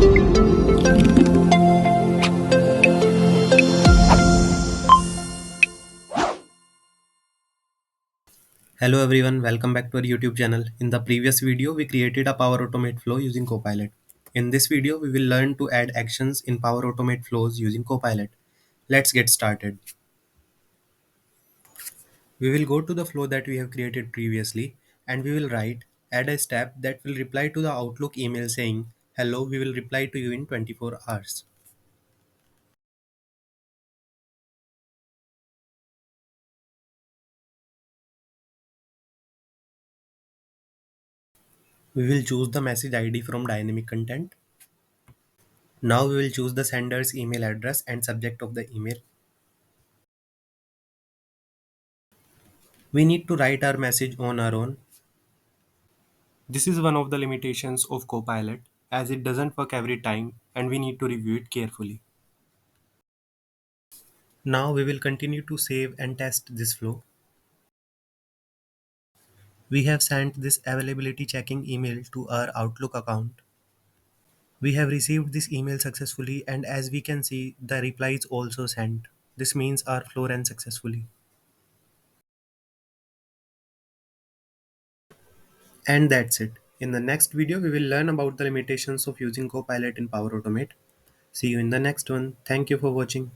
Hello everyone, welcome back to our YouTube channel. In the previous video, we created a Power Automate flow using Copilot. In this video, we will learn to add actions in Power Automate flows using Copilot. Let's get started. We will go to the flow that we have created previously and we will write add a step that will reply to the Outlook email saying, "Hello, we will reply to you in 24 hours." We will choose the message ID from dynamic content. Now we will choose the sender's email address and subject of the email. We need to write our message on our own. This is one of the limitations of Copilot as it doesn't work every time and we need to review it carefully. Now we will continue to save and test this flow. We have sent this availability checking email to our Outlook account. We have received this email successfully and as we can see the reply is also sent. This means our flow ran successfully. And that's it. In the next video we will learn about the limitations of using Copilot in Power Automate. See you in the next one. Thank you for watching.